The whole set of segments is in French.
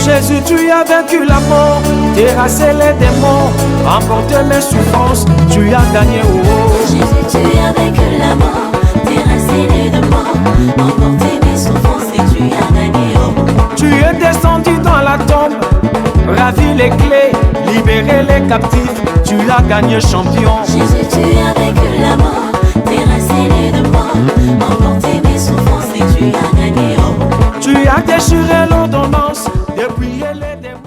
Jésus, tu as vaincu la mort, terrassé les démons, emporté mes souffrances, tu as gagné. Jésus, tu as vaincu la mort, terrassé les démons, emporté mes souffrances et tu as gagné. Tu es descendu dans la tombe, ravi les clés, libéré les captifs, tu as gagné champion. Jésus, tu as vaincu la mort, terrassé les démons, emporté mes souffrances et tu as gagné. Tu as déchiré l'ordonnance, dépouillé les démons.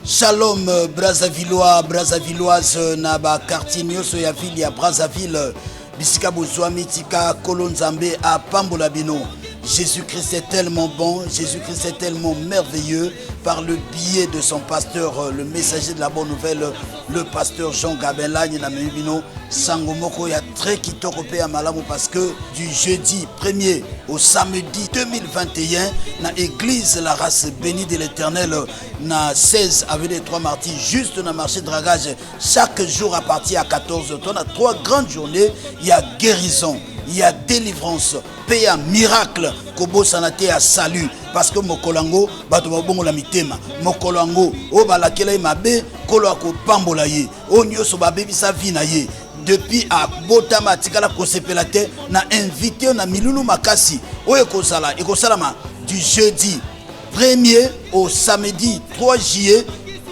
Shalom Brazzavillois, Brazzavilloise Naba quartier nyonso ya ville ya Brazzaville bisika bozwami tika Kolonzambe à Pambolabino. Jésus-Christ est tellement bon, Jésus-Christ est tellement merveilleux par le biais de son pasteur, le messager de la bonne nouvelle, le pasteur Jean Gabelagne na Mebino. Sangomoko ya très kitoko pe ya malamu parce que du jeudi 1er au samedi 2021 na église la race bénie de l'Éternel na 16 avenue des 3 Martyrs juste na marché dragage chaque jour à partir à 14h. On a 3 grandes journées, il y a guérison, il y a délivrance, paix à miracle, kobo sanate à salut parce que mokolango bato babongo la mitema mokolango o balakela mabe kolo ko pambola ye o nyoso babebisa vina ye depuis à botama tikala kosepelate na invité na milulu makasi o ekosala du jeudi 1er au samedi 3 juillet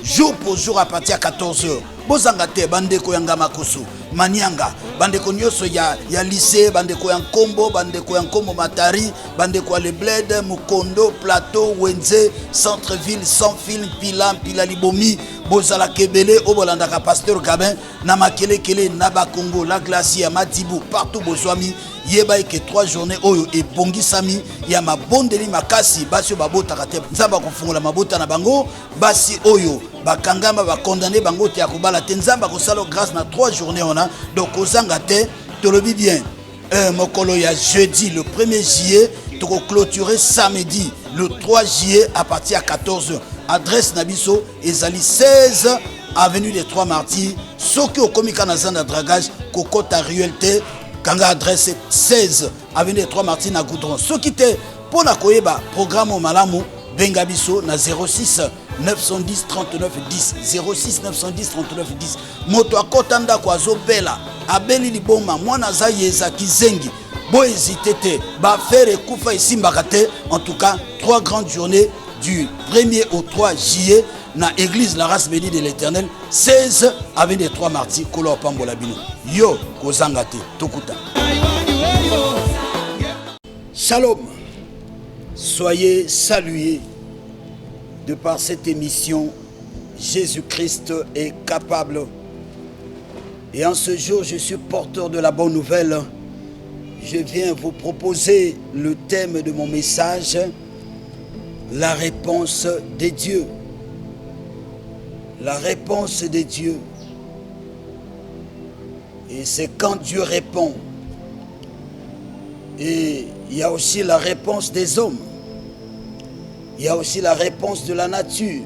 jour pour jour à partir à 14h. Bozangate bandeko yanga makoso manianga bandeko nyoso ya lycée bandeko ya Nkombo Matari bandeko ya Lebled Mukondo Plateau Wenze centre-ville sans fil Pila Libomi bozala kebele obolandaka pasteur Gabin na makelekele na Bakongo la glacier Madibu partout bozwami yeba que 3 journées oyo et bongisami ya mabondeli makasi basi babotaka te nzamba kofungola mabota na bango basi oyo bakangama ba condamné bango te akobala te nzamba kosala grâce na 3 journées on a donc ozanga te tolobi bien mokolo ya jeudi le 1er juillet to clôturer samedi le 3 juillet à partir à 14h. Adresse nabiso ezali 16 avenue des 3 Martyrs soki okomika na zanda dragage kokota ruelle kanga adresse 16 avenue des 3 Martyrs na goudron soki te pona koyeba programme au malamu benga biso na 06 910 39 10 06 910 39 10 moto akota ndako azobela abeli liboma mwana za yeza kizengi bo hésiter te ba faire kufa isimbaka te. En tout cas 3 grandes journées du 1er au 3 juillet na église la race bénie de l'Éternel 16 avenue des 3 Martyrs kolo pambola bino yo kozanga te tokuta. Shalom, soyez salués de par cette émission. Jésus-Christ est capable. Et en ce jour, je suis porteur de la bonne nouvelle. Je viens vous proposer le thème de mon message, la réponse de Dieu. La réponse de Dieu. Et c'est quand Dieu répond. Et il y a aussi la réponse des hommes. Il y a aussi la réponse de la nature.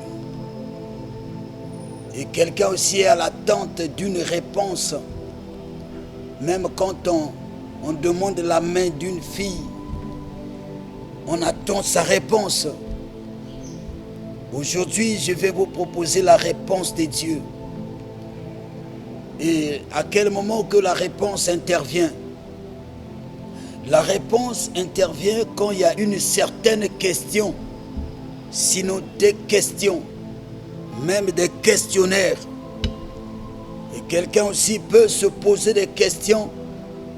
Et quelqu'un aussi est à l'attente d'une réponse. Même quand on demande la main d'une fille, on attend sa réponse. Aujourd'hui, je vais vous proposer la réponse de Dieu. Et à quel moment que la réponse intervient? La réponse intervient quand il y a une certaine question, sinon des questions, même des questionnaires. Et quelqu'un aussi peut se poser des questions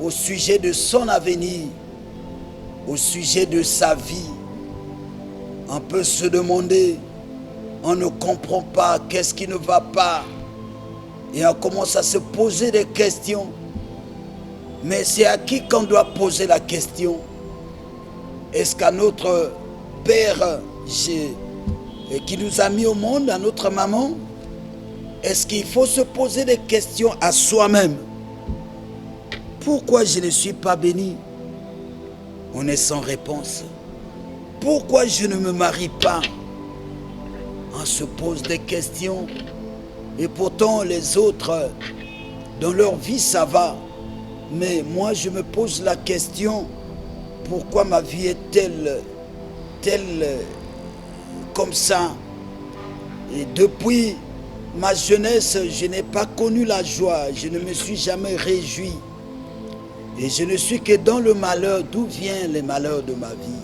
au sujet de son avenir, au sujet de sa vie. On peut se demander, on ne comprend pas, qu'est-ce qui ne va pas? Et on commence à se poser des questions. Mais c'est à qui qu'on doit poser la question? Est-ce qu'à notre Père qui nous a mis au monde, à notre maman? Est-ce qu'il faut se poser des questions à soi-même? Pourquoi je ne suis pas béni? On est sans réponse. Pourquoi je ne me marie pas? On se pose des questions. Et pourtant les autres, dans leur vie ça va. Mais moi je me pose la question, pourquoi ma vie est telle comme ça. Et depuis ma jeunesse, je n'ai pas connu la joie, je ne me suis jamais réjoui. Et je ne suis que dans le malheur, d'où viennent les malheurs de ma vie.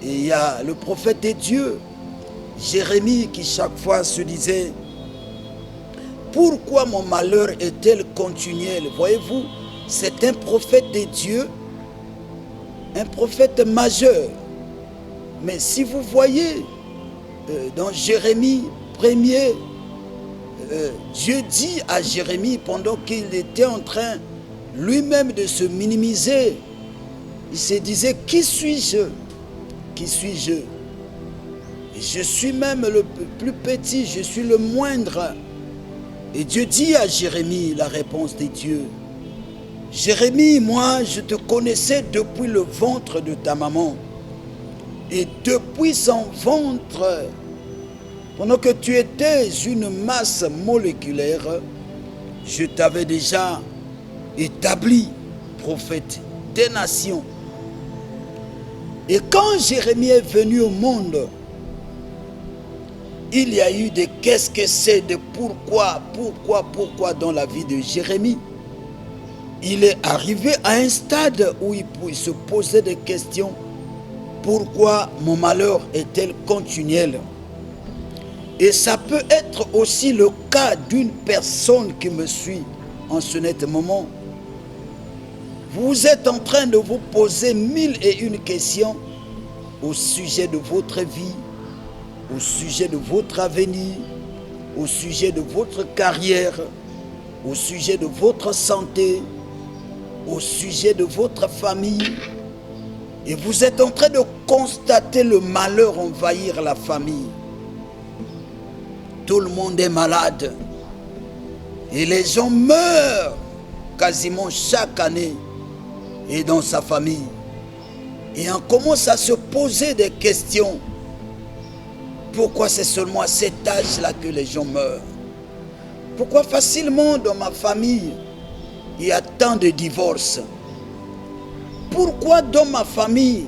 Et il y a le prophète de Dieu, Jérémie, qui chaque fois se disait, pourquoi mon malheur est-il continuel? Voyez-vous, c'est un prophète de Dieu, un prophète majeur. Mais si vous voyez, dans Jérémie 1er, Dieu dit à Jérémie, pendant qu'il était en train lui-même de se minimiser, il se disait, qui suis-je? Qui suis-je? Je suis même le plus petit, je suis le moindre. Et Dieu dit à Jérémie la réponse de Dieu. Jérémie, moi, je te connaissais depuis le ventre de ta maman. Et depuis son ventre, pendant que tu étais une masse moléculaire, je t'avais déjà établi prophète des nations. Et quand Jérémie est venu au monde, il y a eu des qu'est-ce que c'est, de pourquoi dans la vie de Jérémie. Il est arrivé à un stade où il se posait des questions. Pourquoi mon malheur est-il continuel? Et ça peut être aussi le cas d'une personne qui me suit en ce net moment. Vous êtes en train de vous poser 1001 questions au sujet de votre vie, au sujet de votre avenir, au sujet de votre carrière, au sujet de votre santé, au sujet de votre famille. Et vous êtes en train de constater le malheur envahir la famille. Tout le monde est malade. Et les gens meurent quasiment chaque année et dans sa famille. Et on commence à se poser des questions. Pourquoi c'est seulement à cet âge-là que les gens meurent? Pourquoi facilement dans ma famille, il y a tant de divorces? Pourquoi dans ma famille,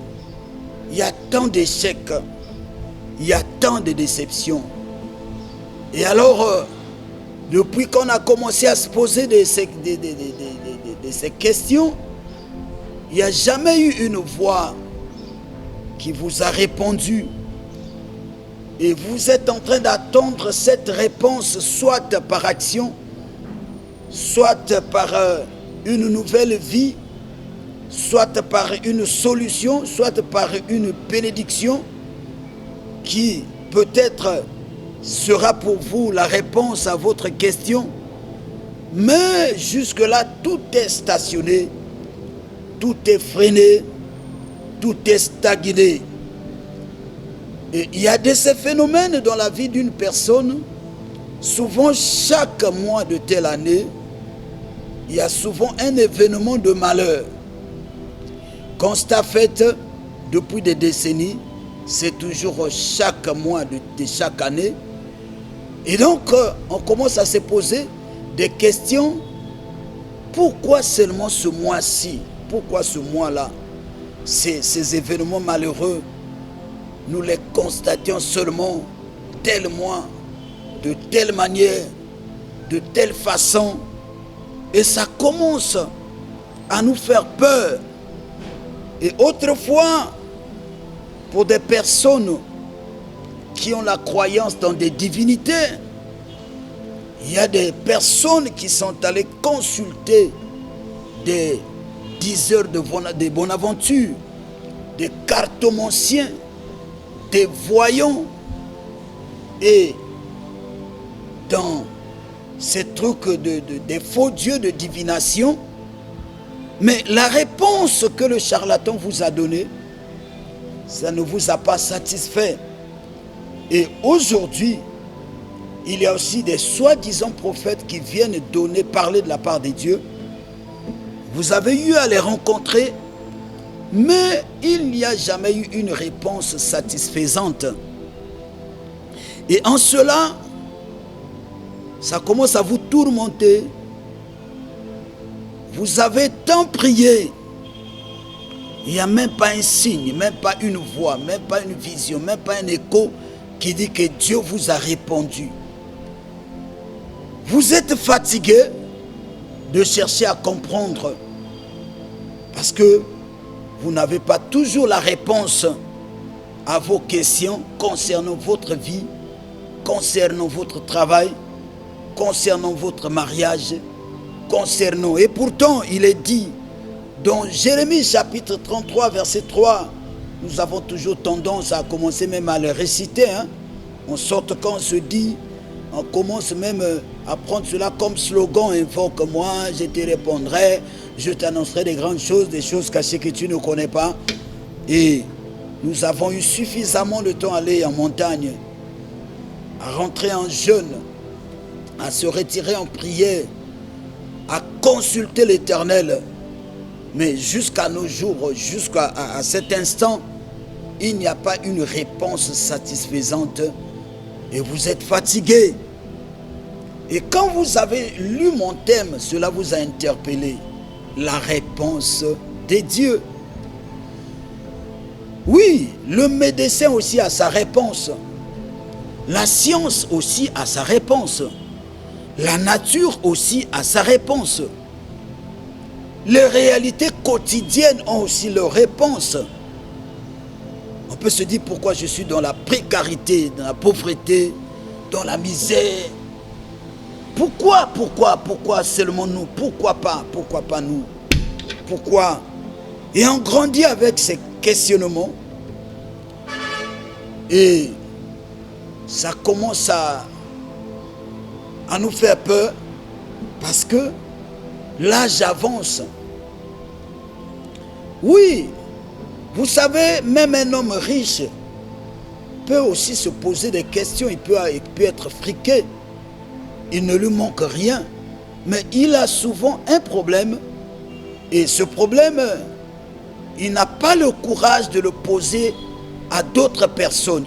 il y a tant d'échecs? Il y a tant de déceptions? Et alors, depuis qu'on a commencé à se poser ces questions, il n'y a jamais eu une voix qui vous a répondu. Et vous êtes en train d'attendre cette réponse, soit par action, soit par une nouvelle vie, soit par une solution, soit par une bénédiction qui peut-être sera pour vous la réponse à votre question. Mais jusque-là, tout est stationné, tout est freiné, tout est stagné. Et il y a de ces phénomènes dans la vie d'une personne. Souvent, chaque mois de telle année, il y a souvent un événement de malheur. Constat fait depuis des décennies, c'est toujours chaque mois de chaque année. Et donc, on commence à se poser des questions. Pourquoi seulement ce mois-ci? Pourquoi ce mois-là? Ces événements malheureux, nous les constations seulement tel mois, de telle manière, de telle façon. Et ça commence à nous faire peur. Et autrefois, pour des personnes qui ont la croyance dans des divinités, il y a des personnes qui sont allées consulter des diseurs de bonne aventure, des cartomanciens, des voyants. Et dans ces trucs des faux dieux de divination, mais la réponse que le charlatan vous a donnée, ça ne vous a pas satisfait. Et aujourd'hui, il y a aussi des soi-disant prophètes qui viennent parler de la part de Dieu. Vous avez eu à les rencontrer, mais il n'y a jamais eu une réponse satisfaisante. Et en cela, ça commence à vous tourmenter. Vous avez tant prié, Il n'y a même pas un signe, même pas une voix, même pas une vision, même pas un écho qui dit que Dieu vous a répondu. Vous êtes fatigué de chercher à comprendre parce que vous n'avez pas toujours la réponse à vos questions concernant votre vie, concernant votre travail, concernant votre mariage, concernant... Et pourtant, il est dit dans Jérémie chapitre 33, verset 3, nous avons toujours tendance à commencer même à le réciter, hein? En sorte qu'on se dit, on commence même à prendre cela comme slogan, invoque-moi, je te répondrai, je t'annoncerai des grandes choses, des choses cachées que tu ne connais pas. Et nous avons eu suffisamment de temps à aller en montagne, à rentrer en jeûne, à se retirer en prière, à consulter l'Éternel. Mais jusqu'à nos jours, jusqu'à cet instant, il n'y a pas une réponse satisfaisante et vous êtes fatigué. Et quand vous avez lu mon thème, cela vous a interpellé. La réponse de Dieu. Oui, le médecin aussi a sa réponse. La science aussi a sa réponse. La nature aussi a sa réponse. Les réalités quotidiennes ont aussi leur réponse. On peut se dire pourquoi je suis dans la précarité, dans la pauvreté, dans la misère. Pourquoi seulement nous? Pourquoi pas nous? Pourquoi? Et on grandit avec ces questionnements. Et ça commence à nous faire peur parce que l'âge avance. Oui, vous savez, même un homme riche peut aussi se poser des questions, il peut être friqué. Il ne lui manque rien, mais il a souvent un problème. Et ce problème, il n'a pas le courage de le poser à d'autres personnes.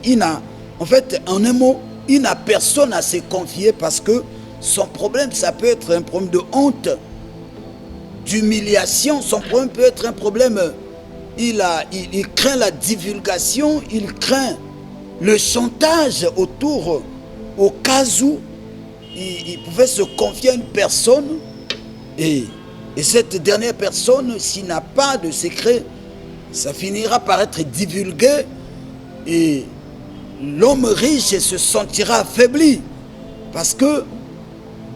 En fait, en un mot, il n'a personne à se confier parce que son problème, ça peut être un problème de honte, d'humiliation. Son problème peut être un problème, il craint la divulgation, il craint le chantage autour, au cas où il pouvait se confier à une personne et cette dernière personne, s'il n'a pas de secret, ça finira par être divulgué et l'homme riche se sentira affaibli parce que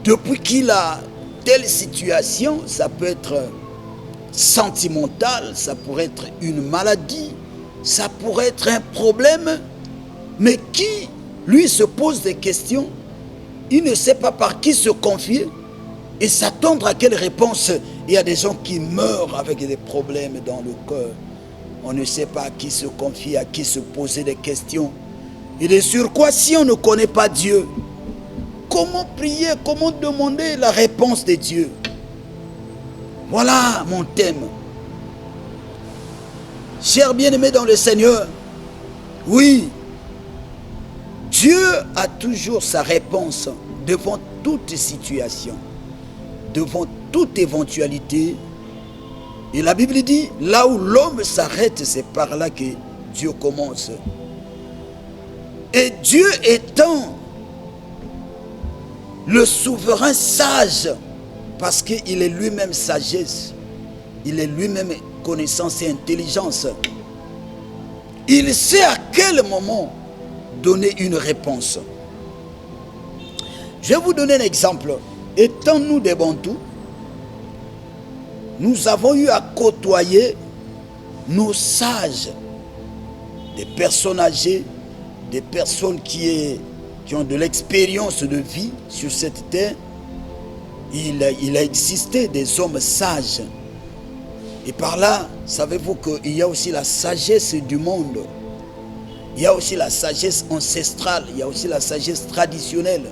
depuis qu'il a telle situation, ça peut être sentimental, ça pourrait être une maladie, ça pourrait être un problème, mais qui, lui, se pose des questions, il ne sait pas par qui se confier et s'attendre à quelle réponse. Il y a des gens qui meurent avec des problèmes dans le cœur. On ne sait pas à qui se confier, à qui se poser des questions. Et sur quoi, si on ne connaît pas Dieu, comment prier, comment demander la réponse de Dieu? Voilà mon thème. Chers bien-aimés dans le Seigneur, oui, Dieu a toujours sa réponse devant toute situation, devant toute éventualité. Et la Bible dit, là où l'homme s'arrête, c'est par là que Dieu commence. Et Dieu étant le souverain sage, parce qu'il est lui-même sagesse, il est lui-même connaissance et intelligence, il sait à quel moment donner une réponse. Je vais vous donner un exemple. Étant nous des Bantous, nous avons eu à côtoyer nos sages, des personnes âgées, des personnes qui ont de l'expérience de vie sur cette terre. Il a existé des hommes sages. Et par là, savez-vous qu'il y a aussi la sagesse du monde. Il y a aussi la sagesse ancestrale, il y a aussi la sagesse traditionnelle.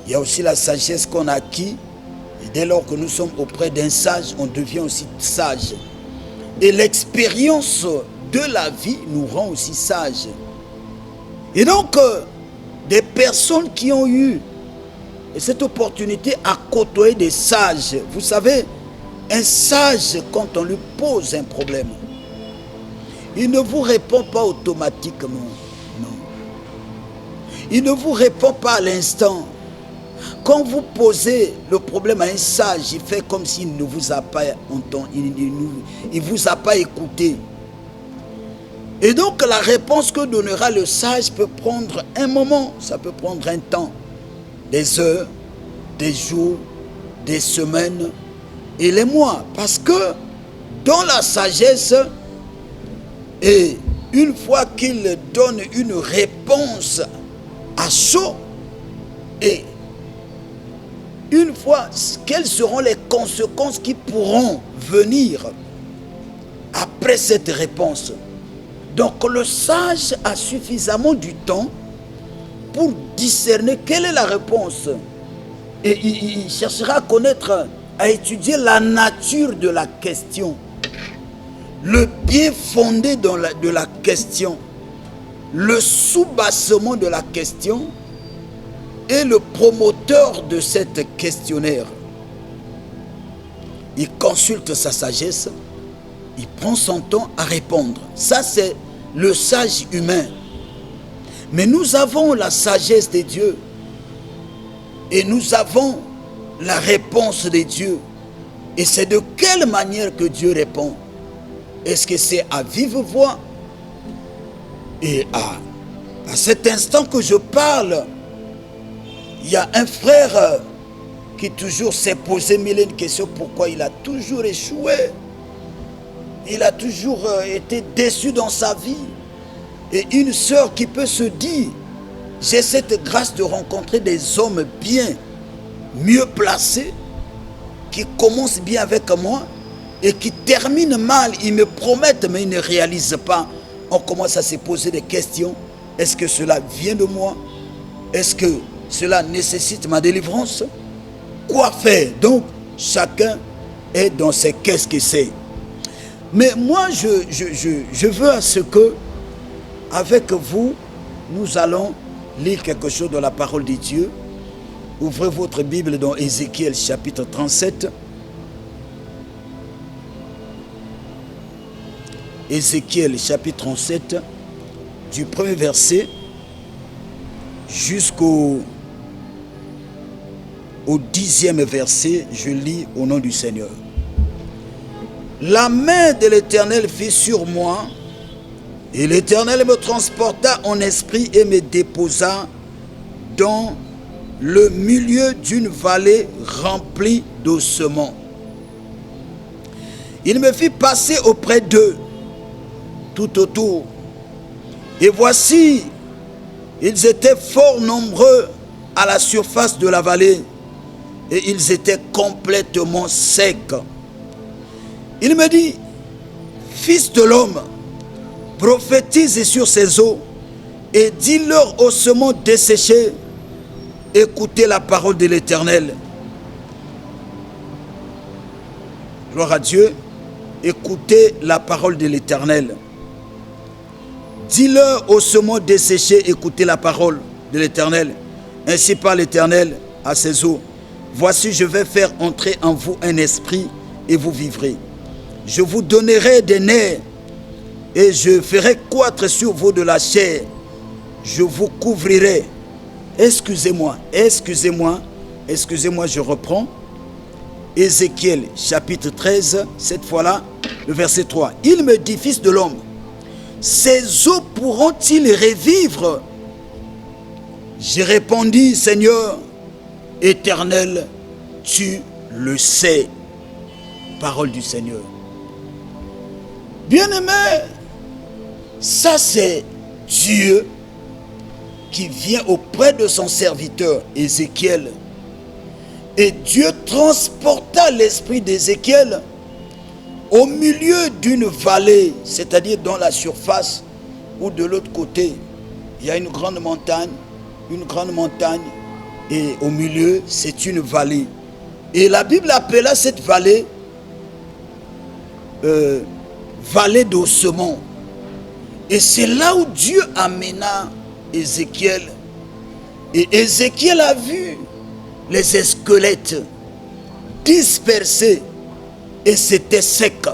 Il y a aussi la sagesse qu'on a acquis. Et dès lors que nous sommes auprès d'un sage, on devient aussi sage. Et l'expérience de la vie nous rend aussi sages. Et donc, des personnes qui ont eu cette opportunité à côtoyer des sages. Vous savez, un sage, quand on lui pose un problème, il ne vous répond pas automatiquement. Non. Il ne vous répond pas à l'instant. Quand vous posez le problème à un sage, il fait comme s'il ne vous a pas entendu, il ne vous a pas écouté. Et donc la réponse que donnera le sage peut prendre un moment, ça peut prendre un temps, des heures, des jours, des semaines et les mois. Parce que dans la sagesse, et une fois qu'il donne une réponse à chaud, et une fois, quelles seront les conséquences qui pourront venir après cette réponse? Donc le sage a suffisamment du temps pour discerner quelle est la réponse. Et il cherchera à connaître, à étudier la nature de la question, le bien fondé de la question, le sous-bassement de la question et le promoteur de cette questionnaire. Il consulte sa sagesse, il prend son temps à répondre. Ça, c'est le sage humain. Mais nous avons la sagesse de Dieu et nous avons la réponse de Dieu. Et c'est de quelle manière que Dieu répond? Est-ce que c'est à vive voix? Et à cet instant que je parle, il y a un frère qui toujours s'est posé mille et une questions pourquoi il a toujours échoué. Il a toujours été déçu dans sa vie. Et une sœur qui peut se dire, j'ai cette grâce de rencontrer des hommes bien, mieux placés, qui commencent bien avec moi et qui terminent mal. Ils me promettent mais ils ne réalisent pas. On commence à se poser des questions. Est-ce que cela vient de moi? Est-ce que cela nécessite ma délivrance? Quoi faire? Donc, chacun est dans ses qu'est-ce que c'est. Mais moi, je veux à ce que, avec vous, nous allons lire quelque chose de la parole de Dieu. Ouvrez votre Bible dans Ézéchiel chapitre 37. Ézéchiel chapitre 37, du premier verset jusqu'au 10e verset, je lis au nom du Seigneur. La main de l'Éternel fut sur moi, et l'Éternel me transporta en esprit et me déposa dans le milieu d'une vallée remplie d'ossements. Il me fit passer auprès d'eux, tout autour. Et voici, ils étaient fort nombreux à la surface de la vallée, et ils étaient complètement secs. Il me dit, fils de l'homme, prophétise sur ces eaux et dis-leur ossements desséchés, écoutez la parole de l'Éternel. Gloire à Dieu, écoutez la parole de l'Éternel. Dis-leur ossements desséchés, écoutez la parole de l'Éternel. Ainsi parle l'Éternel à ces eaux. Voici, je vais faire entrer en vous un esprit et vous vivrez. Je vous donnerai des nerfs et je ferai croître sur vous de la chair. Je vous couvrirai. Excusez-moi, je reprends. Ézéchiel chapitre 13, cette fois-là, le verset 3. Il me dit, fils de l'homme, ces eaux pourront-ils revivre? J'ai répondu, Seigneur, Éternel, tu le sais. Parole du Seigneur. Bien-aimé, ça c'est Dieu qui vient auprès de son serviteur Ézéchiel. Et Dieu transporta l'esprit d'Ézéchiel au milieu d'une vallée, c'est-à-dire dans la surface, ou de l'autre côté, il y a une grande montagne, et au milieu, c'est une vallée. Et la Bible appela cette vallée vallée d'ossements. Et c'est là où Dieu amena Ézéchiel. Et Ézéchiel a vu les squelettes dispersés et c'était sec.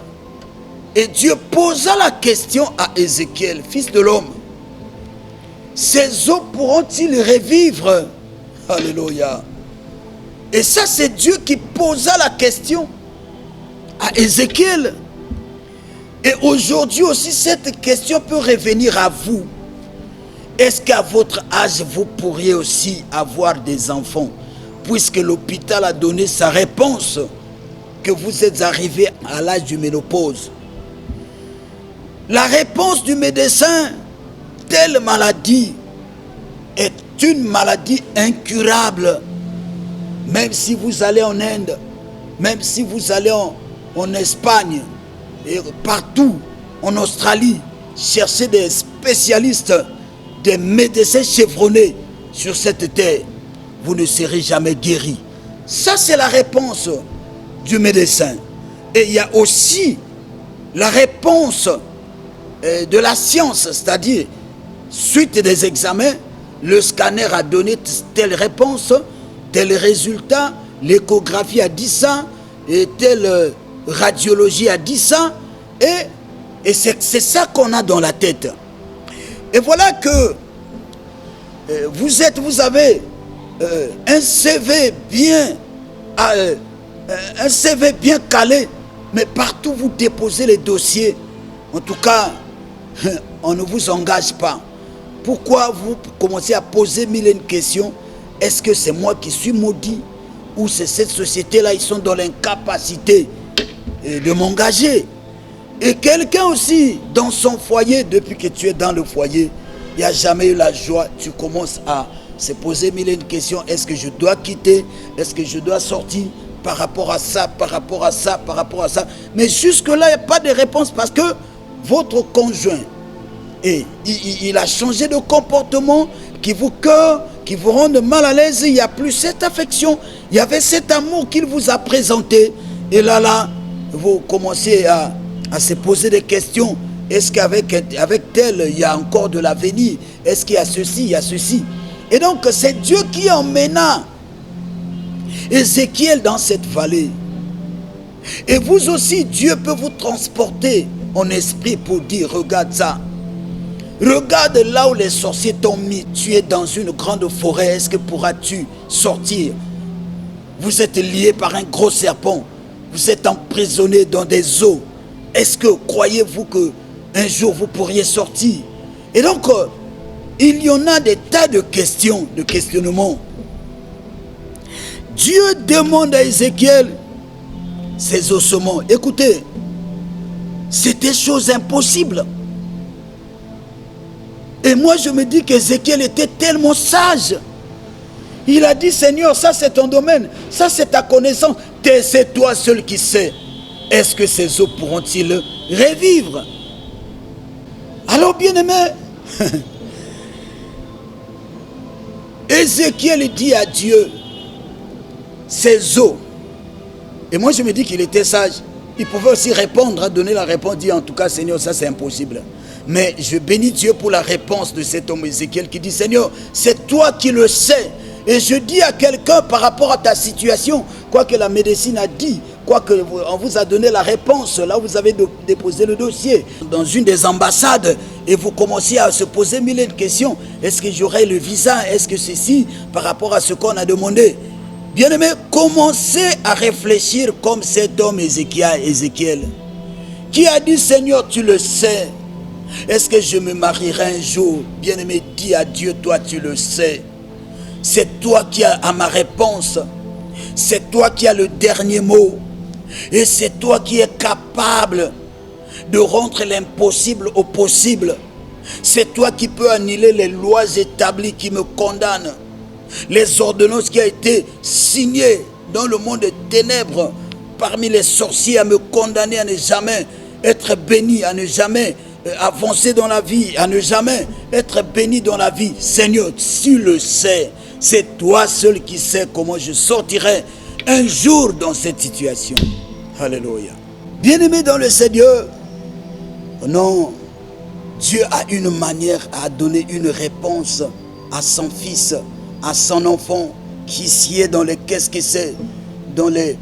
Et Dieu posa la question à Ézéchiel, fils de l'homme. Ces eaux pourront-ils revivre? Alléluia. Et ça, c'est Dieu qui posa la question à Ézéchiel. Et aujourd'hui aussi, cette question peut revenir à vous. Est-ce qu'à votre âge, vous pourriez aussi avoir des enfants? Puisque l'hôpital a donné sa réponse, que vous êtes arrivé à l'âge du ménopause. La réponse du médecin, telle maladie est une maladie incurable. Même si vous allez en Inde, même si vous allez en Espagne, et partout, en Australie, chercher des spécialistes, des médecins chevronnés sur cette terre, vous ne serez jamais guéri. Ça, c'est la réponse du médecin. Et il y a aussi la réponse de la science, c'est-à-dire, suite des examens, le scanner a donné telle réponse, tel résultat, l'échographie a dit ça, et telle radiologie a dit ça, et c'est ça qu'on a dans la tête. Et voilà que vous avez un CV bien calé, mais partout vous déposez les dossiers. En tout cas, on ne vous engage pas. Pourquoi vous commencez à poser mille et une questions? Est-ce que c'est moi qui suis maudit? Ou c'est cette société-là, ils sont dans l'incapacité de m'engager? Et quelqu'un aussi, dans son foyer, depuis que tu es dans le foyer, il n'y a jamais eu la joie. Tu commences à se poser mille et une questions. Est-ce que je dois quitter? Est-ce que je dois sortir? Par rapport à ça, par rapport à ça, par rapport à ça. Mais jusque-là, il n'y a pas de réponse parce que votre conjoint, il a changé de comportement qui vous cœur, qui vous rend mal à l'aise. Il n'y a plus cette affection. Il y avait cet amour qu'il vous a présenté. Et là, vous commencez à se poser des questions. Est-ce qu'avec tel, il y a encore de l'avenir? Est-ce qu'il y a ceci, il y a ceci? Et donc, c'est Dieu qui emmena Ézéchiel dans cette vallée. Et vous aussi, Dieu peut vous transporter en esprit pour dire, regarde ça. Regarde là où les sorciers t'ont mis. Tu es dans une grande forêt. Est-ce que pourras-tu sortir? Vous êtes lié par un gros serpent. Vous êtes emprisonné dans des eaux. Est-ce que croyez-vous qu'un jour vous pourriez sortir? Et donc, il y en a des tas de questions, de questionnements. Dieu demande à Ézéchiel ses ossements. Écoutez, c'était chose impossible. Et moi je me dis qu'Ézéchiel était tellement sage. Il a dit, Seigneur, ça c'est ton domaine, ça c'est ta connaissance, c'est toi seul qui sais. Est-ce que ces eaux pourront-ils revivre? Alors bien-aimé, Ézéchiel dit à Dieu, ces eaux. Et moi je me dis qu'il était sage. Il pouvait aussi répondre, donner la réponse, dire en tout cas, Seigneur, ça c'est impossible. Mais je bénis Dieu pour la réponse de cet homme Ézéchiel qui dit, Seigneur, c'est toi qui le sais. Et je dis à quelqu'un par rapport à ta situation, quoi que la médecine a dit, quoi que on vous a donné la réponse, là vous avez déposé le dossier dans une des ambassades et vous commencez à se poser mille et une questions. Est-ce que j'aurai le visa? Est-ce que ceci par rapport à ce qu'on a demandé? Bien-aimé, commencez à réfléchir comme cet homme Ézéchiel, qui a dit, Seigneur, tu le sais. Est-ce que je me marierai un jour? Bien-aimé, dis à Dieu, toi tu le sais. C'est toi qui as ma réponse. C'est toi qui as le dernier mot. Et c'est toi qui es capable de rendre l'impossible au possible. C'est toi qui peux annuler les lois établies qui me condamnent. Les ordonnances qui ont été signées dans le monde des ténèbres parmi les sorciers à me condamner à ne jamais être béni, à ne jamais avancer dans la vie, à ne jamais être béni dans la vie. Seigneur, tu le sais. C'est toi seul qui sais comment je sortirai un jour dans cette situation. Alléluia. Bien-aimé dans le Seigneur, non, Dieu a une manière à donner une réponse à son fils, à son enfant qui sied dans les qu'est-ce que c'est, dans les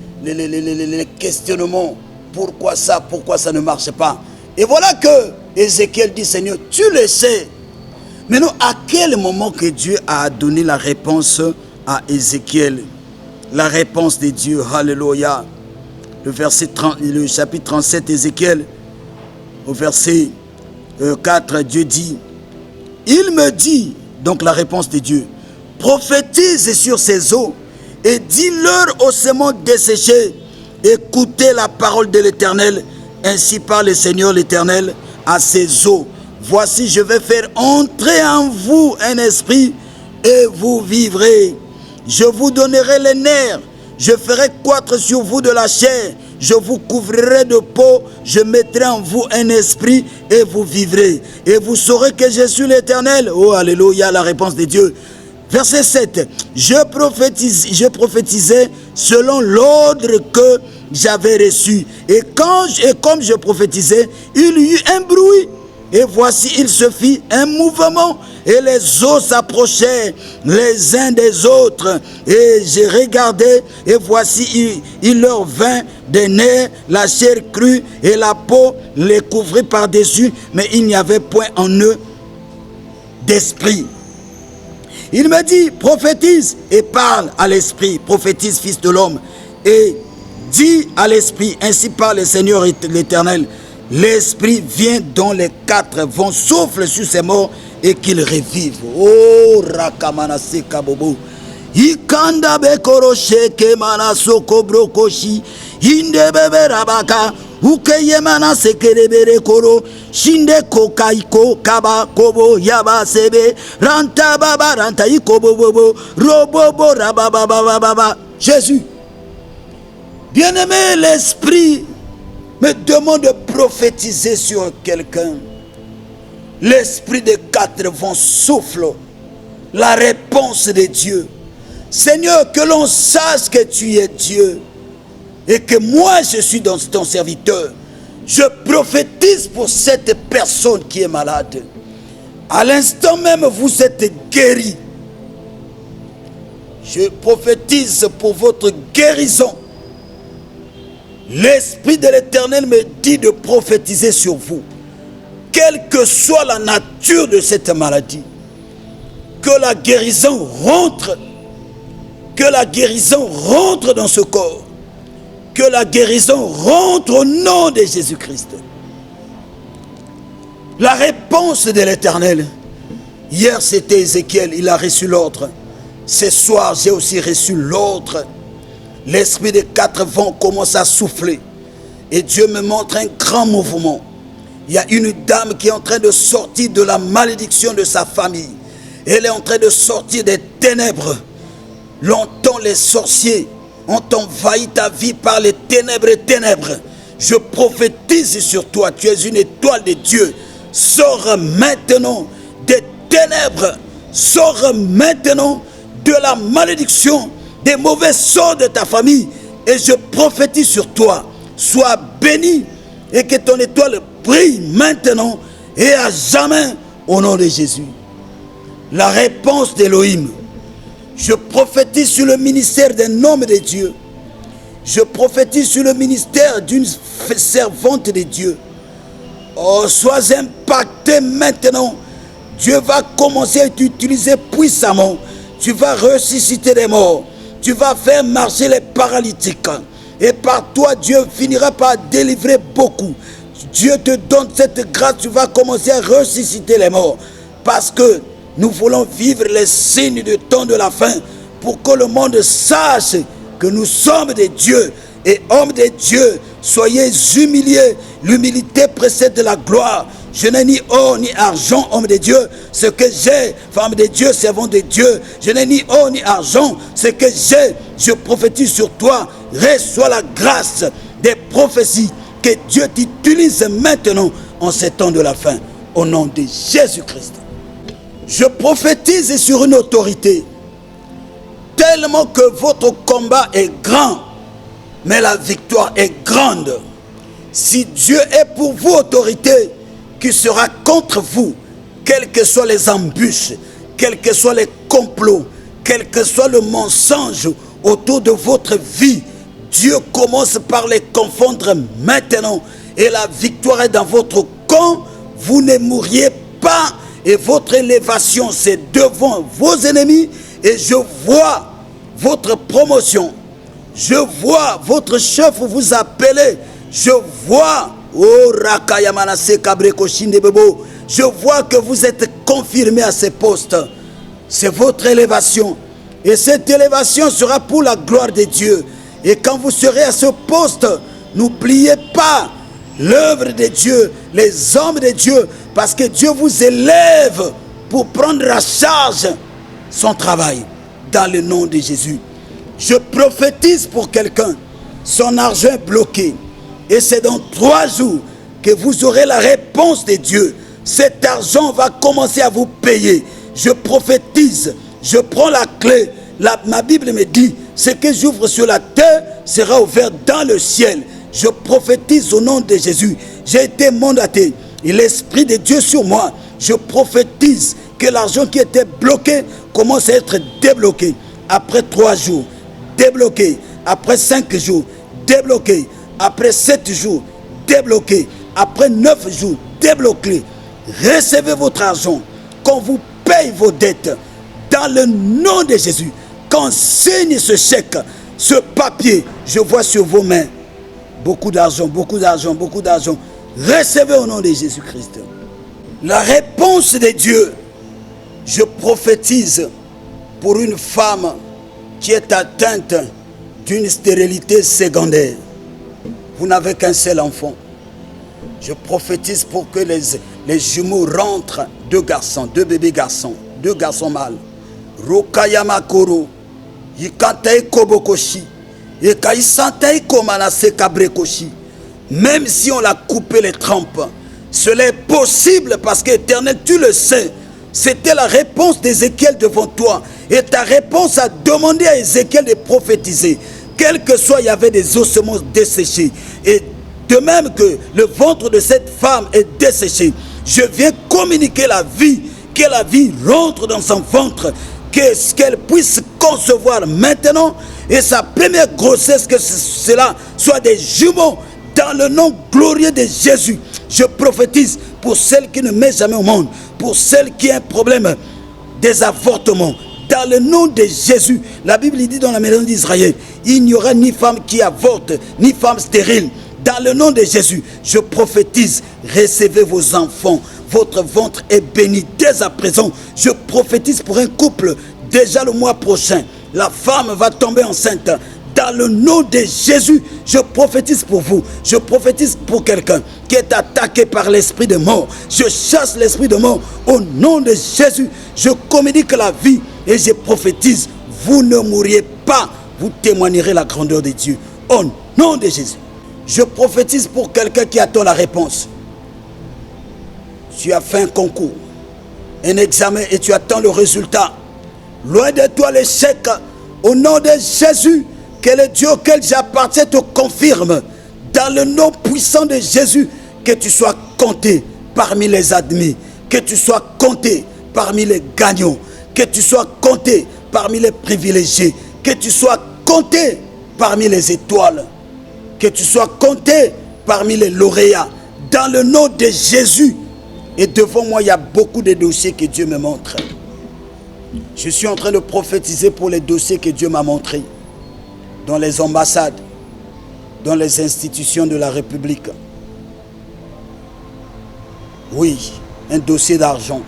questionnements. pourquoi ça ne marche pas? Et voilà que Ézéchiel dit, Seigneur, tu le sais. Maintenant, à quel moment que Dieu a donné la réponse à Ézéchiel? La réponse de Dieu, alléluia. Le chapitre 37, Ézéchiel, au verset 4, Dieu dit, il me dit, donc la réponse de Dieu, prophétise sur ces eaux et dis-leur aux semences desséchées, écoutez la parole de l'Éternel, ainsi parle le Seigneur l'Éternel à ces eaux. Voici, je vais faire entrer en vous un esprit et vous vivrez. Je vous donnerai les nerfs, je ferai croître sur vous de la chair, je vous couvrirai de peau, je mettrai en vous un esprit et vous vivrez. Et vous saurez que je suis l'Éternel. Oh, alléluia, la réponse de Dieu. Verset 7. Je prophétisais selon l'ordre que j'avais reçu. Et comme je prophétisais, il y eut un bruit. Et voici, il se fit un mouvement, et les eaux s'approchaient les uns des autres. Et j'ai regardé, et voici, il leur vint des nerfs, la chair crue, et la peau les couvrit par-dessus, mais il n'y avait point en eux d'esprit. Il me dit, prophétise et parle à l'esprit, prophétise, fils de l'homme, et dis à l'esprit, ainsi parle le Seigneur l'Éternel. L'esprit vient dont les quatre vents souffle sur ces morts et qu'ils revivent. Oh, Rakamana Sekabobo. Ikanda bekoro sheke mana soko brokoshi. Indebebe rabaka. Ukeyemana sekerebere koro. Shinde kokaiko kaba kobo yaba sebe. Ranta baba ranta ikobo bobo. Robobo rababa. Jésus. Bien-aimé, l'esprit me demande de prophétiser sur quelqu'un. L'esprit des quatre vents souffle la réponse de Dieu. Seigneur, que l'on sache que tu es Dieu et que moi je suis dans ton serviteur. Je prophétise pour cette personne qui est malade. À l'instant même, vous êtes guéri. Je prophétise pour votre guérison. L'Esprit de l'Éternel me dit de prophétiser sur vous. Quelle que soit la nature de cette maladie, que la guérison rentre. Que la guérison rentre dans ce corps. Que la guérison rentre au nom de Jésus-Christ. La réponse de l'Éternel. Hier c'était Ézéchiel, il a reçu l'ordre. Ce soir j'ai aussi reçu l'ordre. L'esprit des quatre vents commence à souffler. Et Dieu me montre un grand mouvement. Il y a une dame qui est en train de sortir de la malédiction de sa famille. Elle est en train de sortir des ténèbres. Longtemps les sorciers ont envahi ta vie par les ténèbres. Je prophétise sur toi. Tu es une étoile de Dieu. Sors maintenant des ténèbres. Sors maintenant de la malédiction, des mauvais sorts de ta famille, et je prophétise sur toi. Sois béni et que ton étoile brille maintenant et à jamais au nom de Jésus. La réponse d'Élohim. Je prophétise sur le ministère d'un homme de Dieu. Je prophétise sur le ministère d'une servante de Dieu. Oh, sois impacté maintenant. Dieu va commencer à t'utiliser puissamment. Tu vas ressusciter les morts. Tu vas faire marcher les paralytiques. Et par toi, Dieu finira par délivrer beaucoup. Dieu te donne cette grâce. Tu vas commencer à ressusciter les morts. Parce que nous voulons vivre les signes du temps de la fin. Pour que le monde sache que nous sommes des dieux. Et hommes de Dieu, soyez humiliés. L'humilité précède la gloire. Je n'ai ni or ni argent, homme de Dieu. Ce que j'ai, femme de Dieu, servant de Dieu. Je n'ai ni or ni argent. Ce que j'ai, je prophétise sur toi. Reçois la grâce des prophéties que Dieu t'utilise maintenant en ces temps de la fin. Au nom de Jésus-Christ. Je prophétise sur une autorité. Tellement que votre combat est grand, mais la victoire est grande. Si Dieu est pour vous, autorité, qui sera contre vous, quelles que soient les embûches, quels que soient les complots, quel que soit le mensonge autour de votre vie, Dieu commence par les confondre maintenant. Et la victoire est dans votre camp. Vous ne mourriez pas. Et votre élévation, c'est devant vos ennemis. Et je vois votre promotion. Je vois votre chef vous appeler. Je vois, oh Rakayamana Sekabreko Shindebebo, je vois que vous êtes confirmé à ces postes. C'est votre élévation. Et cette élévation sera pour la gloire de Dieu. Et quand vous serez à ce poste, n'oubliez pas l'œuvre de Dieu, les hommes de Dieu, parce que Dieu vous élève pour prendre à charge son travail dans le nom de Jésus. Je prophétise pour quelqu'un, son argent est bloqué. Et c'est dans 3 jours que vous aurez la réponse de Dieu. Cet argent va commencer à vous payer. Je prophétise, je prends la clé. Ma Bible me dit, ce que j'ouvre sur la terre sera ouvert dans le ciel. Je prophétise au nom de Jésus. J'ai été mandaté et l'Esprit de Dieu sur moi. Je prophétise que l'argent qui était bloqué commence à être débloqué. Après 3 jours, débloqué. Après 5 jours, débloqué. Après 7 jours, débloqué. Après 9 jours, débloqué. Recevez votre argent. Qu'on vous paye vos dettes. Dans le nom de Jésus. Qu'on signe ce chèque, ce papier, je vois sur vos mains. Beaucoup d'argent, beaucoup d'argent, beaucoup d'argent. Recevez au nom de Jésus-Christ. La réponse de Dieu, je prophétise pour une femme qui est atteinte d'une stérilité secondaire. Vous n'avez qu'un seul enfant. Je prophétise pour que les jumeaux rentrent, 2 garçons, 2 bébés garçons, 2 garçons mâles. Rokayamakoro, Yikantai Kobokoshi, Yekaisantai Komanase Kabrekoshi. Même si on a coupé les trempes, cela est possible parce que Éternel, tu le sais. C'était la réponse d'Ézéchiel devant toi. Et ta réponse a demandé à Ézéchiel de prophétiser. Quel que soit, il y avait des ossements desséchés. Et de même que le ventre de cette femme est desséché, je viens communiquer la vie, que la vie rentre dans son ventre, qu'elle puisse concevoir maintenant, et sa première grossesse, que cela soit des jumeaux, dans le nom glorieux de Jésus. Je prophétise pour celle qui ne met jamais au monde, pour celle qui a un problème des avortements, dans le nom de Jésus. La Bible dit dans la maison d'Israël, il n'y aura ni femme qui avorte, ni femme stérile. Dans le nom de Jésus, je prophétise, recevez vos enfants. Votre ventre est béni dès à présent. Je prophétise pour un couple, déjà le mois prochain. La femme va tomber enceinte. Dans le nom de Jésus, je prophétise pour vous. Je prophétise pour quelqu'un qui est attaqué par l'esprit de mort. Je chasse l'esprit de mort au nom de Jésus. Je communique la vie et je prophétise. Vous ne mourriez pas. Vous témoignerez la grandeur de Dieu. Au nom de Jésus. Je prophétise pour quelqu'un qui attend la réponse. Tu as fait un concours, un examen et tu attends le résultat. Loin de toi l'échec. Au nom de Jésus, que le Dieu auquel j'appartiens te confirme. Dans le nom puissant de Jésus, que tu sois compté parmi les admis. Que tu sois compté parmi les gagnants. Que tu sois compté parmi les privilégiés. Que tu sois compté parmi les étoiles. Que tu sois compté parmi les lauréats. Dans le nom de Jésus. Et devant moi, il y a beaucoup de dossiers que Dieu me montre. Je suis en train de prophétiser pour les dossiers que Dieu m'a montrés. Dans les ambassades, dans les institutions de la République. Oui, un dossier d'argent.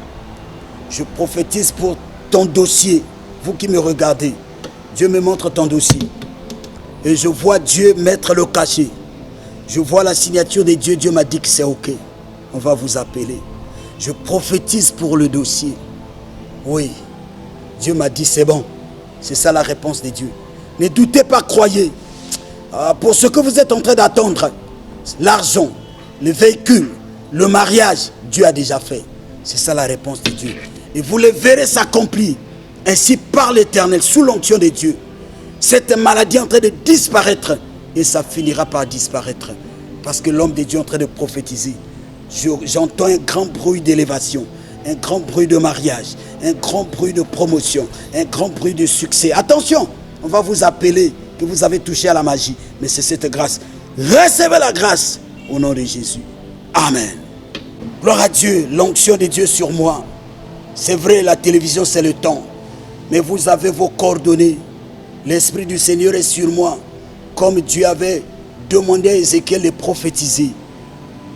Je prophétise pour ton dossier. Vous qui me regardez, Dieu me montre ton dossier. Et je vois Dieu mettre le cachet. Je vois la signature de Dieu. Dieu m'a dit que c'est OK. On va vous appeler. Je prophétise pour le dossier. Oui. Dieu m'a dit c'est bon. C'est ça la réponse de Dieu. Ne doutez pas, croyez. Pour ce que vous êtes en train d'attendre, l'argent, le véhicule, le mariage, Dieu a déjà fait. C'est ça la réponse de Dieu. Et vous le verrez s'accomplir. Ainsi par l'Éternel, sous l'onction de Dieu. Cette maladie est en train de disparaître. Et ça finira par disparaître. Parce que l'homme de Dieu est en train de prophétiser. J'entends un grand bruit d'élévation. Un grand bruit de mariage. Un grand bruit de promotion. Un grand bruit de succès. Attention, on va vous appeler que vous avez touché à la magie, mais c'est cette grâce. Recevez la grâce au nom de Jésus. Amen. Gloire à Dieu, l'onction de Dieu sur moi. C'est vrai, la télévision c'est le temps, mais vous avez vos coordonnées. L'Esprit du Seigneur est sur moi, comme Dieu avait demandé à Ézéchiel de prophétiser.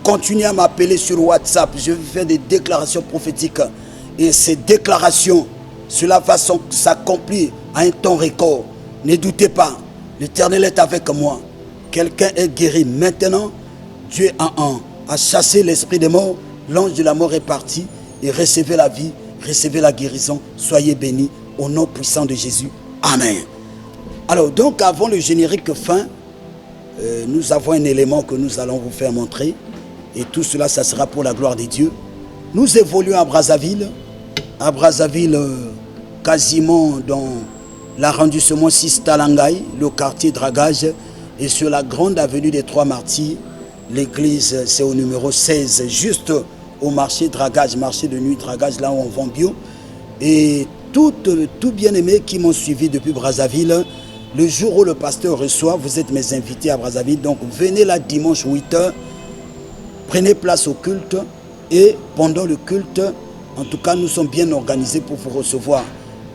Continuez à m'appeler sur WhatsApp, je vais faire des déclarations prophétiques. Et ces déclarations, cela va s'accomplir à un temps record. Ne doutez pas, l'Éternel est avec moi. Quelqu'un est guéri maintenant. Dieu a chassé l'esprit des morts. L'ange de la mort est parti. Et recevez la vie, recevez la guérison. Soyez bénis au nom puissant de Jésus. Amen. Alors donc avant le générique fin, nous avons un élément que nous allons vous faire montrer. Et tout cela, ça sera pour la gloire de Dieu. Nous évoluons à Brazzaville. À Brazzaville, quasiment dans l'arrondissement 6 Talangay, le quartier Dragage. Et sur la grande avenue des Trois Martyrs, l'église, c'est au numéro 16, juste au marché Dragage, marché de nuit Dragage, là où on vend bio. Et tout bien-aimés qui m'ont suivi depuis Brazzaville, le jour où le pasteur reçoit, vous êtes mes invités à Brazzaville, donc venez là dimanche 8h, prenez place au culte et pendant le culte, en tout cas nous sommes bien organisés pour vous recevoir.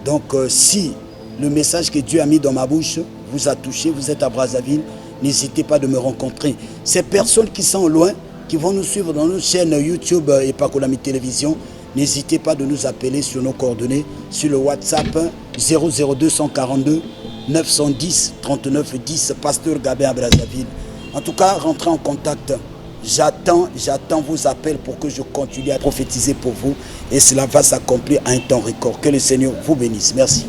Donc si le message que Dieu a mis dans ma bouche vous a touché, vous êtes à Brazzaville, n'hésitez pas de me rencontrer. Ces personnes qui sont loin, qui vont nous suivre dans nos chaînes YouTube et Pakolami Télévision, n'hésitez pas de nous appeler sur nos coordonnées, sur le WhatsApp 00242 910 39 10, Pasteur Gabin à Brazzaville. En tout cas, rentrez en contact. J'attends vos appels pour que je continue à prophétiser pour vous et cela va s'accomplir à un temps record. Que le Seigneur vous bénisse. Merci.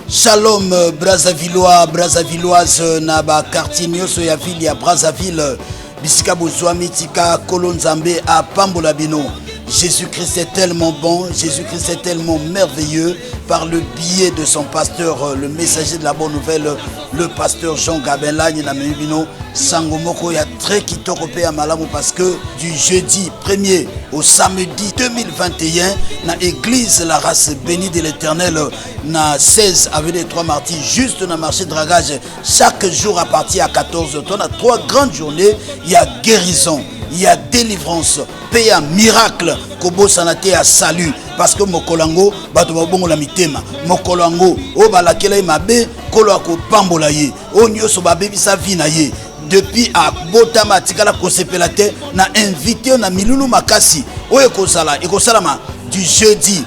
Shalom Brazzavillois, Brazzavilloise, Naba Cartinio, Soyaville, à Brazzaville, Bisika Bouzouami, Tika, Kolonzambe, à Pambolabino. Jésus-Christ est tellement bon, Jésus-Christ est tellement merveilleux par le biais de son pasteur, le messager de la bonne nouvelle, le pasteur Jean Gabin Lagne Namibino, Sangomoko, il y a très kitokopé à Malamu parce que du jeudi 1er au samedi 2021, dans l'église La Race Bénie de l'Éternel, na 16 avenue des Trois Martyrs, juste dans le marché de Dragage, chaque jour à partir à 14h, on a 3 grandes journées, il y a guérison, il y a délivrance, paix à miracle, kobo sanate à salut, parce que mokolango, bato babongo la mitema, mokolango, o balakela mabe, kolo ako pambola ye, o nyoso babebi sa vina ye. Depuis à Botama Tikala Kosepelate, na invité na Milulu Makasi, o ekosala, ekosalama du jeudi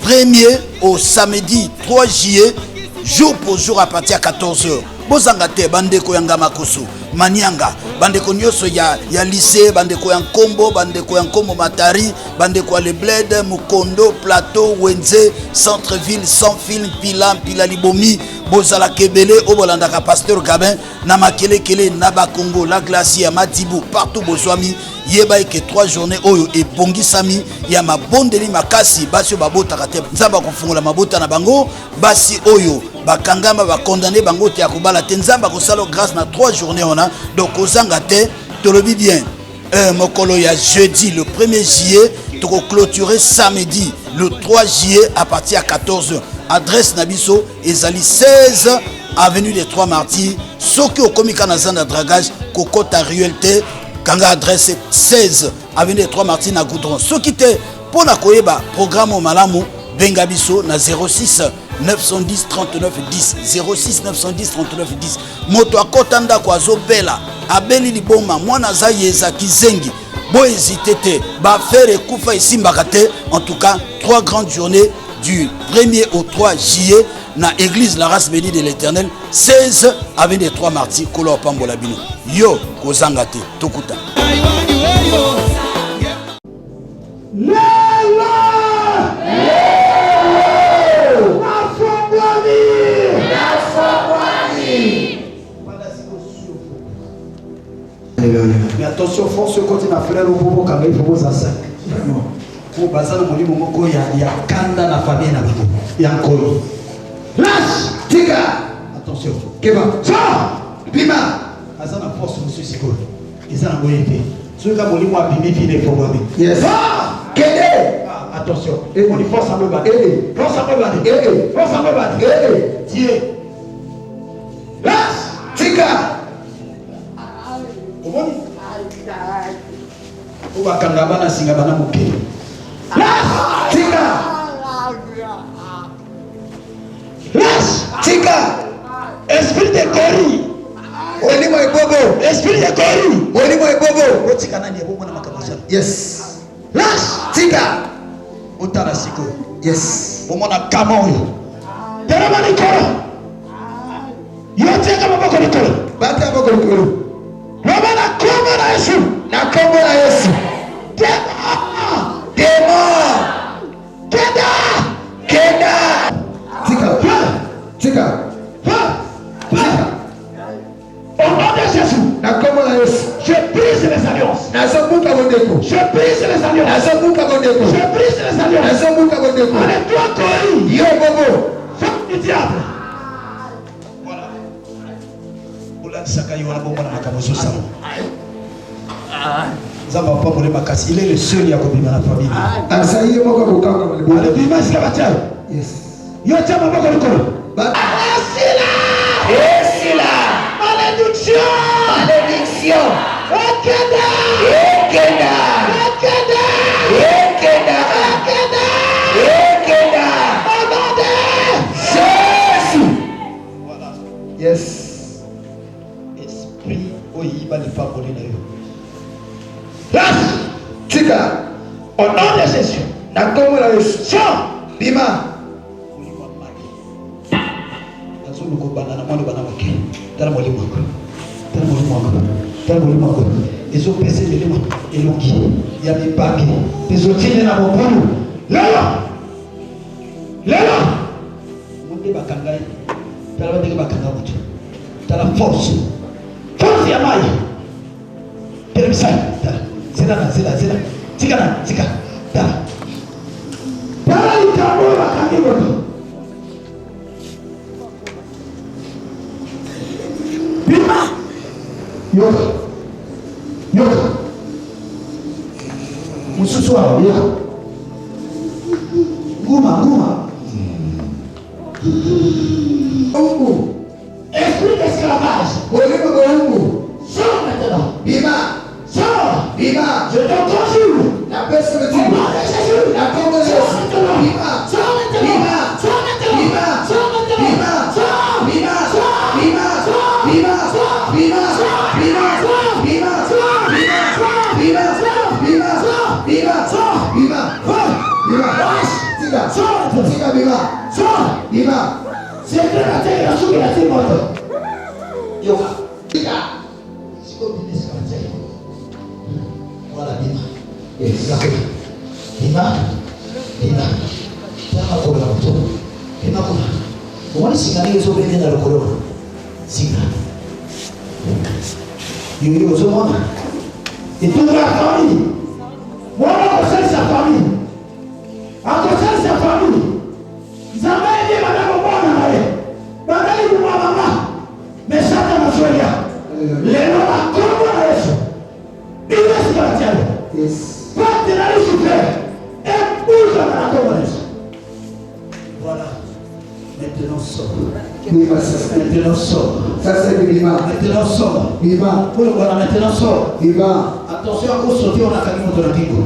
1er au samedi 3 juillet, jour pour jour à partir à 14h. Bozangate bandeko yanga makoso manianga bandeko nyoso ya lycée bandeko ya Nkombo bandeko ya Nkombo Matari bandeko le Bled Mukondo Plateau Wenze centre ville sans fil pila libomi bozala kebele obolandaka pasteur Gabin na makelekele na Bakongo la glacier Madibu partout bozwami yeba ke 3 journées oyo et bongisami ya mabondeli makasi basi babota te nzamba kofungola mabota na bango basi oyo bakangama ba condamné bango te akobala te nzamba kosala grâce na 3 journées on a donc ozanga te tolobi bien mokolo ya jeudi le 1er juillet to clôturer samedi le 3 juillet à partir à 14h adresse nabiso ezali 16 avenue des Trois Martyrs soki okomika na zanda dragage kokota ruelle kanga adresse 16 avenue des Trois Martyrs na Goudron soki te pona koyeba programme malamu benga biso na 06 910 39 10 06 910 39 10 moto akotanda kwa zobela abeli liboma mwana za yeza kizengi bo hésiter te ba faire kufa isimbaka te en tout cas 3 grandes journées du 1er au 3 juillet na église La Race Bénie de l'Éternel 16 avenue des Trois Martyrs kolo pambola bino yo kozanga te tokuta Mais attention, force côté ma frère au bobo quand il faut vos sac. Pour baser le molimo moko ya kanda na famille na biko. Ya nkolo. Lâche, tika. Attention. Keba. Ça. Bima. Azana force monsieur Sikolo. Ezana boyete. Soka molimo abimi fine faut boire. Yes. Kede. Attention. On y force à me battre. Force à me battre. Force à me battre. Tiens. Lâche. Tika. Comment? On va kangabana singabana muke. Lâche. Tika. Lâche. Tika. Esprit de Kori. Olimo ebobo. Esprit de Kori. Olimo ebobo. Otika nani ebobo na makamasa. Yes. Lâche. Tika. Otara siko. Yes. Omona kamoi. Terama nikoro. Yote kama bako nikoro. Baka bako nikoro. Romana kombo na Yesu. Na kombo na Yesu. Demo. Keda. Keda. Tika. Tika. Au nom de Jésus, je brise les alliances. Je brise les alliances. Je brise les alliances. Allez, toi, Kori. Femme du diable. Voilà. Il est le seul qui a commis la famille. Malédiction! Malédiction! Ekeda! Ekeda! Ekeda! Ekeda! Ekeda! Ekeda! Amade! Jésus! Voilà. Yes. Esprit oyiba ne pas voler na yo. Lâche! Tika! Au nom de Jésus. Na kombo la Yesu. Jean! Bima! Banana mwana bana moke tala molimo wako tala molimo wako tala molimo wako ezo pese milimo elongi ya mipake ezo tine na mobulu lelo munde bakangai tala badenge bakanga mutu tala force ya mai telebisai tala zela tika tala itambo bakangi mutu Bima! Yoka! Mususu wao, yoka! Nguma! Ongu! Esprit d'esclavage! Ongu! Sors maintenant! Bima! Sors! Bima! Je te conjure! La personne de Dieu! La tombe de Jésus! Bima! Sors maintenant! Bima! Sors maintenant! Bima! Sors maintenant! Bima! Sors! Bima! Bima! Bima! Bima! Bima! Bima! Bima! Bima! Bima! Tika Bima! Bima! C'est que la terre a joué la terre morte. Yoka! Tika! C'est comme une escalade. Voilà Bima. Bima! Tama kwa moto. Bima kuna. Umani singani hizo bende na lokolo. Singa. Yoyo zomona. Et toute la famille. Moi, on sa famille. Encore sa famille. Zamani ni madame mwana naye. Badali kwa mama. Mesata mazoea. Leo na kombo na Yesu. Bila sikatiana. Yes. Pate na Yesu frère. Et pour na kombo na Yesu. Voilà. Maintenant sort. Maintenant sort. Ça c'est le Bima. Maintenant sort. Bima. Pour le voilà maintenant sort. Bima. Attention à vous sortir on a quand même notre pingo.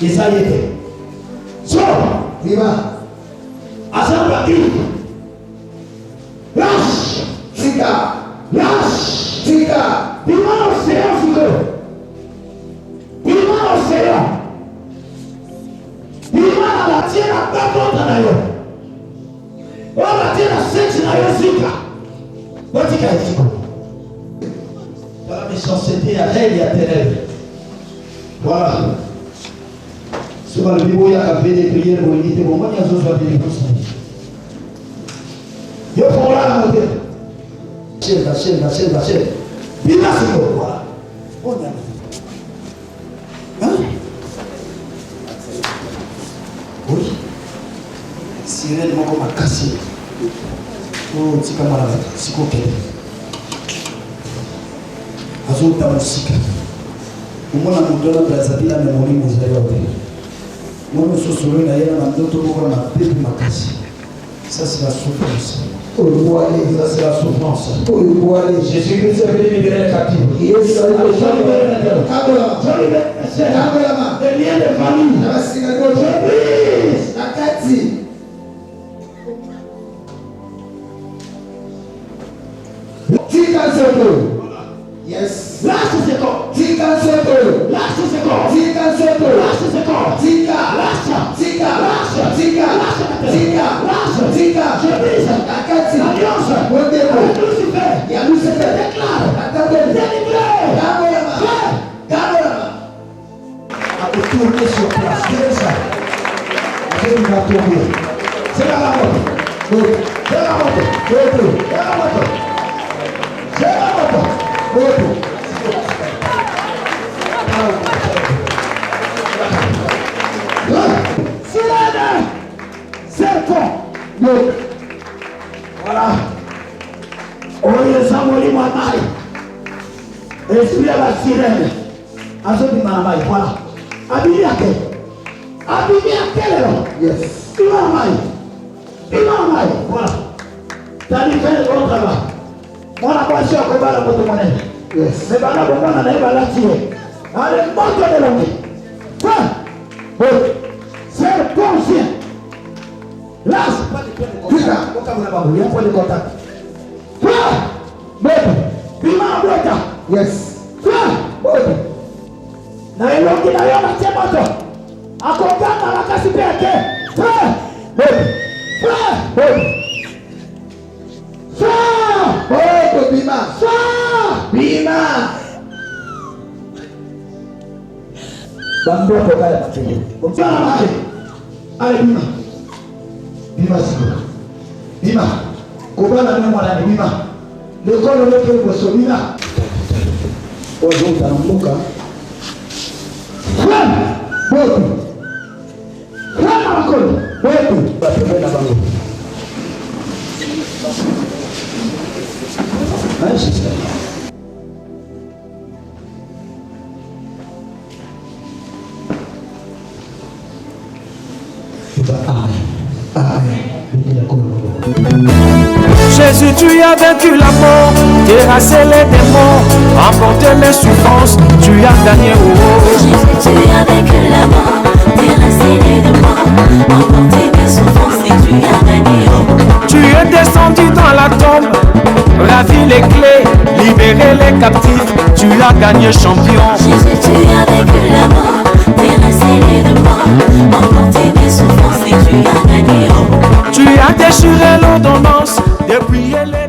Isaïe. Sort. Bima. Asamba qui? Lâche. Tika. Lâche. Tika. Bima océan figo. Bima océan. Bima la tienne à pas contre na yo. Wala tena sexe na yozika. Watika yiko. Voilà méchanceté à elle et à terre. Voilà. Souvent le bibo ya a fait des prières pour éviter bon moi yazo soit bien pour ça. Yo pour la montée. Chef. Bina c'est quoi? On a. Hein? Oui. Sirene moko makasi. Oh, tika mala siko kele. Azota musika. Umona mudona Brazzaville na mwalimu mzee wake. Ça c'est la souffrance. Ça c'est la souffrance. Jésus-Christ est venu libérer les captifs. Des liens de famille. Yes. Lâche ce corps. Tika soto. Lâche ce corps. Tika soto. Lâche ce corps. Tika. Lâche. Tika. Lâche. Tika. Lâche. Tika. Lâche. Tika. Je brise. Akati. Alliance. Wondebo. Avec Lucifer. Ya Lucifer. Déclare. Attendez. Délivré. Gamoyama. Gamoyama. A tourner sur place. C'est ça. Je vais la tomber. C'est la mort. C'est la mort. C'est la mort. C'est la mort. Voilà. On est samoli mamai. Esprit la sirène. Azobi mamai. Voilà. Abimi ake. Abimi ake là. Yes. Mamai. Mamai. Voilà. T'as dit faire le bon travail. On a pas sûr que la moto monnaie. Yes. Mais pendant que on a eu la tirer. Allez, moto de l'homme. Quoi? Bon. C'est conscient. Là, c'est pas de point de contact. Pourquoi vous n'avez pas voulu un point de contact? Quoi? Bon. Piment en boîte. Yes. Quoi? Bon. Na elongi na yo na tie moto. Akogana na kasi peke. Quoi? Bon. Quoi? Bon. Oh, Bima! Bima! Bambo pour la patrie. Allez, Bima. Bima, c'est quoi? Bima. Comment la même voilà, Bima? Le corps de l'autre poisson, Bima. Bonjour, t'as un bouca. Femme! Beaucoup. Femme à la colle. Beaucoup. Bah, tu fais la banque. Jésus, tu as vaincu la mort, terrassé les démons, emporté mes souffrances, tu as gagné. Jésus, tu as vaincu la mort, terrassé les démons, emporté mes souffrances et tu as gagné. Tu es descendu dans la tombe, ravi les clés, libéré les captifs, tu as gagné champion. Jésus, tu as vaincu la mort, terrassé les démons, emporté mes souffrances et tu as gagné. Tu as déchiré l'ordonnance, dépouillé les